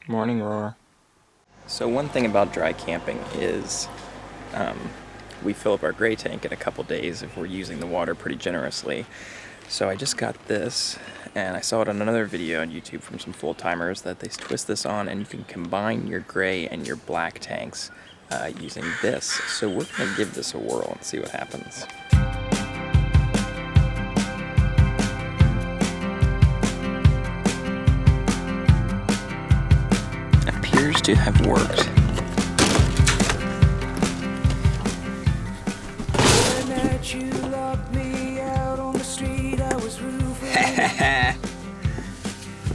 Morning roar. So one thing about dry camping is we fill up our gray tank in a couple days if we're using the water pretty generously. So I just got this, and I saw it on another video on YouTube from some full-timers that they twist this on and you can combine your gray and your black tanks using this. So we're going to give this a whirl and see what happens. Appears to have worked.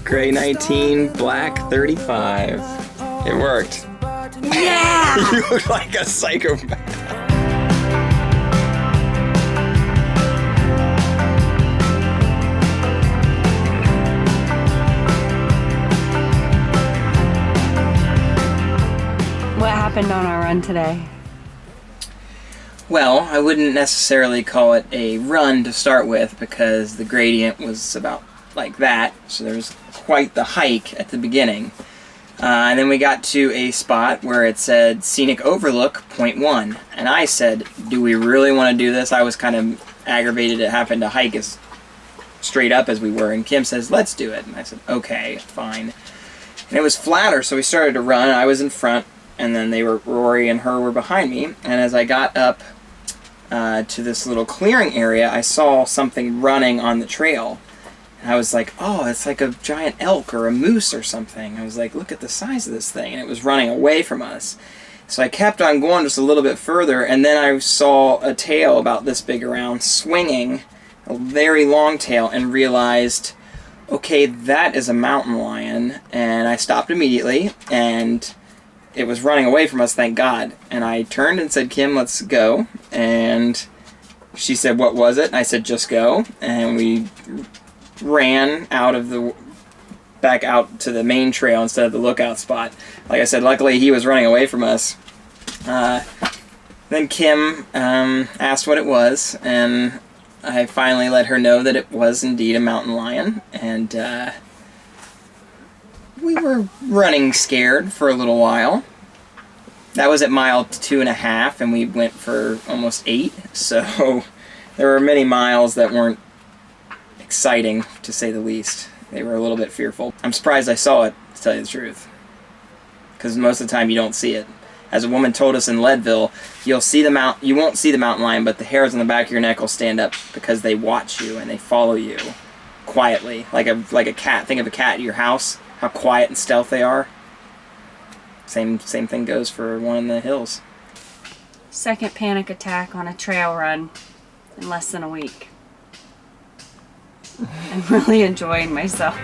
Gray 19, black 35. It worked. Yeah! You look like a psychopath. What happened on our run today? Well, I wouldn't necessarily call it a run to start with because the gradient was about like that, so there was quite the hike at the beginning. And then we got to a spot where it said Scenic Overlook, .1. And I said, do we really want to do this? I was kind of aggravated at having to hike as straight up as we were. And Kim says, let's do it. And I said, okay, fine. And it was flatter, so we started to run. I was in front, and then Rory and her were behind me. And as I got up to this little clearing area, I saw something running on the trail. And I was like, oh, it's like a giant elk or a moose or something. I was like, look at the size of this thing. And it was running away from us. So I kept on going just a little bit further, and then I saw a tail about this big around swinging, a very long tail, and realized, okay, that is a mountain lion. And I stopped immediately, and it was running away from us, thank God. And I turned and said, Kim, let's go. And she said, what was it? And I said, just go. And we ran back out to the main trail instead of the lookout spot. Like I said, luckily he was running away from us. Then Kim asked what it was, and I finally let her know that it was indeed a mountain lion. And we were running scared for a little while. That was at mile 2.5, and we went for almost 8. So there were many miles that weren't exciting, to say the least. They were a little bit fearful. I'm surprised I saw it, to tell you the truth, because most of the time you don't see it. As a woman told us in Leadville, you won't see the mountain lion, but the hairs on the back of your neck will stand up because they watch you and they follow you quietly, like a cat. Think of a cat at your house, how quiet and stealth they are. Same thing goes for one in the hills. Second panic attack on a trail run in less than a week. I'm really enjoying myself.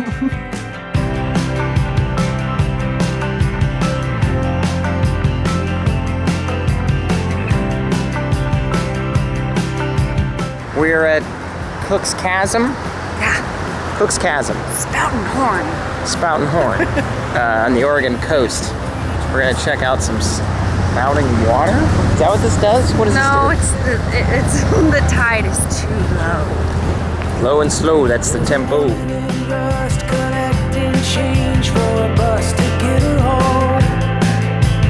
We're at Cook's Chasm. Yeah. Cook's Chasm. Spouting Horn. Spouting Horn. On the Oregon coast. We're going to check out some spouting water. Is that what this does? What does this do? No, it's the tide is too low. Low and slow, that's the tempo.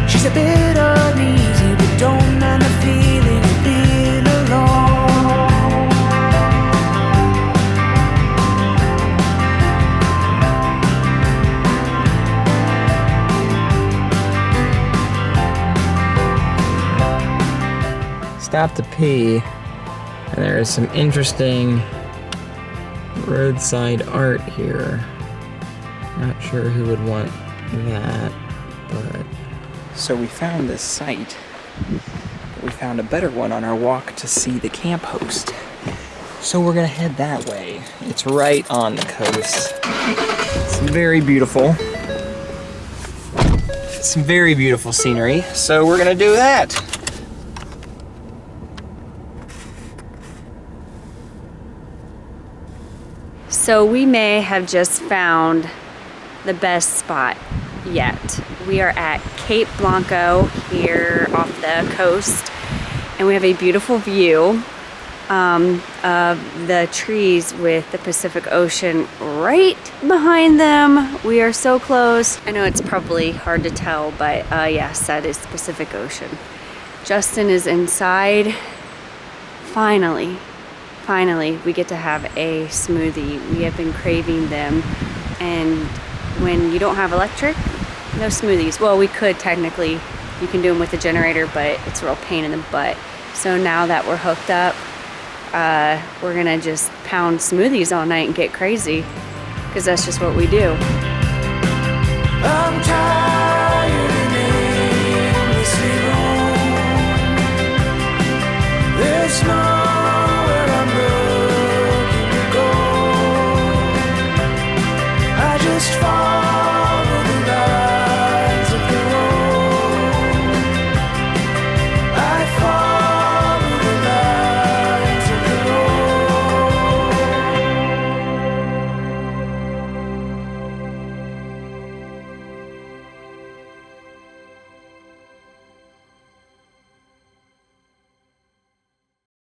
She's a bit uneasy, but don't mind the feeling of being alone. Stop to pee, and there is some interesting roadside art here. Not sure who would want that, but... So we found this site, but we found a better one on our walk to see the camp host. So we're gonna head that way. It's right on the coast. It's very beautiful. Some very beautiful scenery, so we're gonna do that. So we may have just found the best spot yet. We are at Cape Blanco here off the coast, and we have a beautiful view. of the trees with the Pacific Ocean right behind them. We are so close. I know it's probably hard to tell, but yes, that is the Pacific Ocean. Justin is inside. Finally, we get to have a smoothie. We have been craving them, and when you don't have electric, no smoothies. Well, we could technically, you can do them with the generator, but it's a real pain in the butt. So now that we're hooked up, we're gonna just pound smoothies all night and get crazy, because that's just what we do. I'm tired and aimlessly roam. There's no